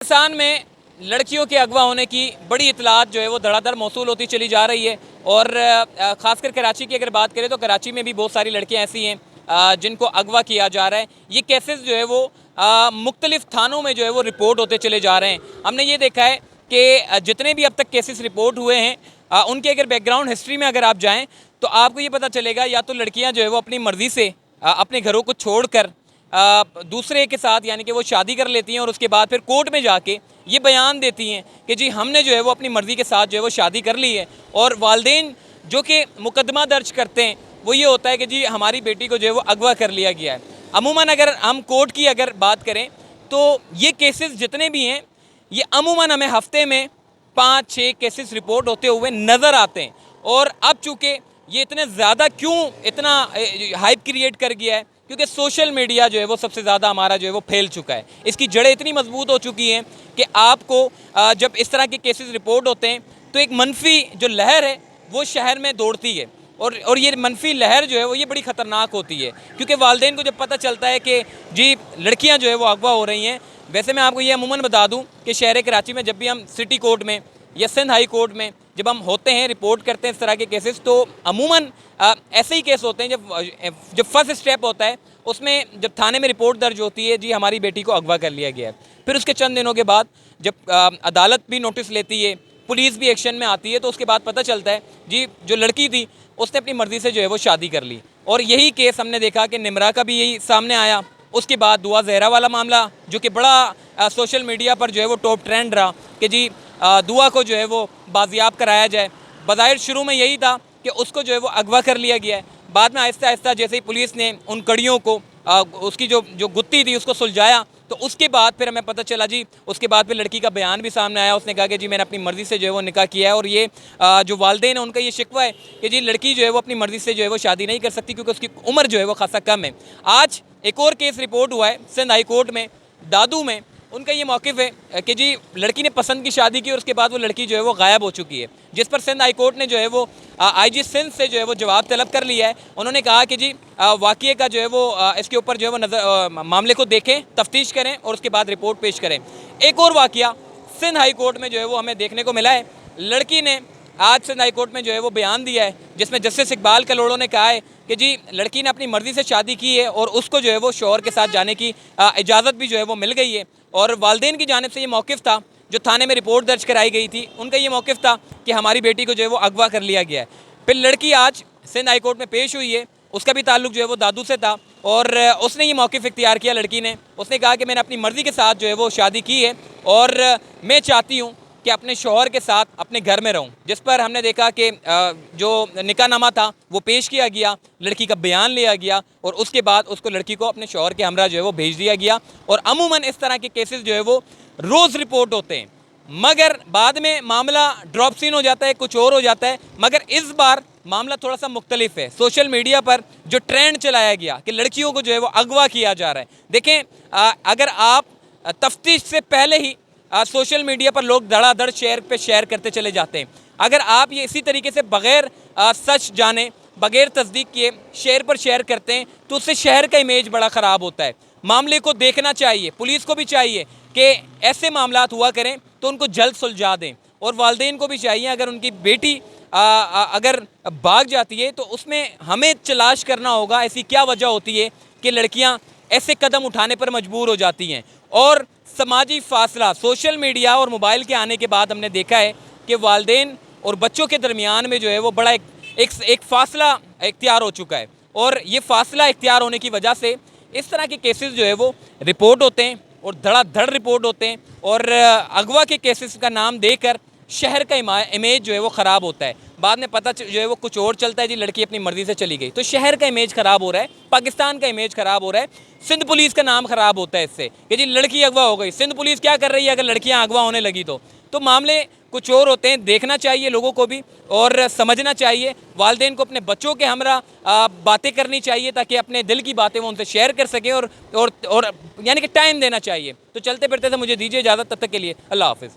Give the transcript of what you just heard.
पाकिस्तान में लड़कियों के अगवा होने की बड़ी इतलात जो है वो धड़ाधड़ मौसूल होती चली जा रही है। और ख़ासकर कराची की अगर बात करें तो कराची में भी बहुत सारी लड़कियां ऐसी हैं जिनको अगवा किया जा रहा है। ये केसेस जो है वो मुख्तलिफ थानों में जो है वो रिपोर्ट होते चले जा रहे हैं। हमने ये देखा है कि जितने भी अब तक केसेस रिपोर्ट हुए हैं उनके अगर बैकग्राउंड हिस्ट्री में अगर आप जाएँ तो आपको ये पता चलेगा या तो लड़कियाँ जो है वो अपनी मर्ज़ी से अपने घरों को छोड़ कर दूसरे के साथ यानी कि वो शादी कर लेती हैं और उसके बाद फिर कोर्ट में जाके ये बयान देती हैं कि जी हमने जो है वो अपनी मर्ज़ी के साथ जो है वो शादी कर ली है। और वालदेन जो कि मुकदमा दर्ज करते हैं वो ये होता है कि जी हमारी बेटी को जो है वो अगवा कर लिया गया है। अमूमन अगर हम कोर्ट की अगर बात करें तो ये केसेस जितने भी हैं ये अमूमन हमें हफ्ते में 5-6 केसेस रिपोर्ट होते हुए नज़र आते हैं। और अब चूँकि ये इतने ज़्यादा क्यों इतना हाइप क्रिएट कर गया है, क्योंकि सोशल मीडिया जो है वो सबसे ज़्यादा हमारा जो है वो फैल चुका है। इसकी जड़ें इतनी मजबूत हो चुकी हैं कि आपको जब इस तरह के केसेस रिपोर्ट होते हैं तो एक मनफी जो लहर है वो शहर में दौड़ती है। और ये मनफी लहर जो है वो ये बड़ी ख़तरनाक होती है, क्योंकि वालदेन को जब पता चलता है कि जी लड़कियाँ जो है वो अगवा हो रही हैं। वैसे मैं आपको ये अमूमन बता दूँ कि शहर कराची में जब भी हम सिटी कोर्ट में या सिंध हाई कोर्ट में जब हम होते हैं रिपोर्ट करते हैं इस तरह के केसेस तो अमूमन ऐसे ही केस होते हैं जब फर्स्ट स्टेप होता है उसमें जब थाने में रिपोर्ट दर्ज होती है जी हमारी बेटी को अगवा कर लिया गया है। फिर उसके चंद दिनों के बाद जब अदालत भी नोटिस लेती है, पुलिस भी एक्शन में आती है, तो उसके बाद पता चलता है जी जो लड़की थी उसने अपनी मर्ज़ी से जो है वो शादी कर ली। और यही केस हमने देखा कि निमरा का भी यही सामने आया। उसके बाद दुआ जहरा वाला मामला जो कि बड़ा सोशल मीडिया पर जो है वो टॉप ट्रेंड रहा कि जी दुआ को जो है वो बाजियाब कराया जाए। बज़ाहिर शुरू में यही था कि उसको जो है वो अगवा कर लिया गया है। बाद में आहिस्ता आहिस्ता जैसे ही पुलिस ने उन कड़ियों को उसकी जो गुत्थी थी उसको सुलझाया तो उसके बाद फिर हमें पता चला जी उसके बाद फिर लड़की का बयान भी सामने आया। उसने कहा कि जी मैंने अपनी मर्ज़ी से जो है वो निकाह किया है। और ये जो वालदेन है उनका ये शिकवा है कि जी लड़की जो है वो अपनी मर्ज़ी से जो है वो शादी नहीं कर सकती क्योंकि उसकी उम्र जो है वो खासा कम है। आज एक और केस रिपोर्ट हुआ है सिंध हाई कोर्ट में दादू में। उनका ये मौक़िफ़ है कि जी लड़की ने पसंद की शादी की और उसके बाद वो लड़की जो है वो गायब हो चुकी है, जिस पर सिंध हाई कोर्ट ने जो है वो IG सिंध से जो है वो जवाब तलब कर लिया है। उन्होंने कहा कि जी वाक़ये का जो है वो इसके ऊपर जो है वो मामले को देखें, तफ्तीश करें और उसके बाद रिपोर्ट पेश करें। एक और वाक़या सिंध हाई कोर्ट में जो है वो हमें देखने को मिला है। लड़की ने आज सिंध हाई कोर्ट में जो है वो बयान दिया है जिसमें जस्टिस इकबाल कलोड़ो ने कहा है कि जी लड़की ने अपनी मर्ज़ी से शादी की है और उसको जो है वो शौहर के साथ जाने की इजाज़त भी जो है वो मिल गई है। और वालदेन की जानिब से ये मौक़िफ़ था जो थाने में रिपोर्ट दर्ज कराई गई थी, उनका ये मौक़िफ़ था कि हमारी बेटी को जो है वो अगवा कर लिया गया है। फिर लड़की आज सिंध हाई कोर्ट में पेश हुई है, उसका भी ताल्लुक़ जो है वो दादू से था और उसने ये मौक़िफ़ इख्तियार किया। लड़की ने उसने कहा कि मैंने अपनी मर्ज़ी के साथ जो है वो शादी की है और मैं चाहती हूँ कि अपने शौहर के साथ अपने घर में रहूं। जिस पर हमने देखा कि जो निकाहनामा था वो पेश किया गया, लड़की का बयान लिया गया और उसके बाद उसको लड़की को अपने शौहर के हमरा जो है वो भेज दिया गया। और अमूमन इस तरह के केसेस जो है वो रोज़ रिपोर्ट होते हैं, मगर बाद में मामला ड्रॉप सीन हो जाता है, कुछ और हो जाता है। मगर इस बार मामला थोड़ा सा मुख्तलिफ है। सोशल मीडिया पर जो ट्रेंड चलाया गया कि लड़कियों को जो है वो अगवा किया जा रहा है, देखें अगर आप तफ्तीश से पहले ही सोशल मीडिया पर लोग धड़ाधड़ शेयर करते चले जाते हैं। अगर आप ये इसी तरीके से बग़ैर सच जाने, बग़ैर तस्दीक किए शेयर करते हैं तो उससे शहर का इमेज बड़ा ख़राब होता है। मामले को देखना चाहिए, पुलिस को भी चाहिए कि ऐसे मामलात हुआ करें तो उनको जल्द सुलझा दें। और वालदेन को भी चाहिए अगर उनकी बेटी अगर भाग जाती है तो उसमें हमें तलाश करना होगा ऐसी क्या वजह होती है कि लड़कियाँ ऐसे कदम उठाने पर मजबूर हो जाती हैं। और समाजी फासला सोशल मीडिया और मोबाइल के आने के बाद हमने देखा है कि वालदेन और बच्चों के दरमियान में जो है वो बड़ा एक फ़ासला इख्तियार हो चुका है। और ये फ़ासला इख्तियार होने की वजह से इस तरह के केसेस जो है वो रिपोर्ट होते हैं और धड़ाधड़ रिपोर्ट होते हैं और अगवा के केसेस का नाम देकर शहर का इमेज जो है वो ख़राब होता है। बाद में पता जो है वो कुछ और चलता है जी लड़की अपनी मर्ज़ी से चली गई, तो शहर का इमेज ख़राब हो रहा है, पाकिस्तान का इमेज ख़राब हो रहा है। सिंध पुलिस का नाम ख़राब होता है इससे कि जी लड़की अगवा हो गई। सिंध पुलिस क्या कर रही है अगर लड़कियां अगवा होने लगी तो मामले कुछ और होते हैं। देखना चाहिए लोगों को भी और समझना चाहिए। वालदेन को अपने बच्चों के हमरा बातें करनी चाहिए ताकि अपने दिल की बातें वो उनसे शेयर कर सकें और यानी कि टाइम देना चाहिए। तो चलते फिरते से मुझे दीजिए इजाज़त, तब तक के लिए अल्लाह हाफ़िज़।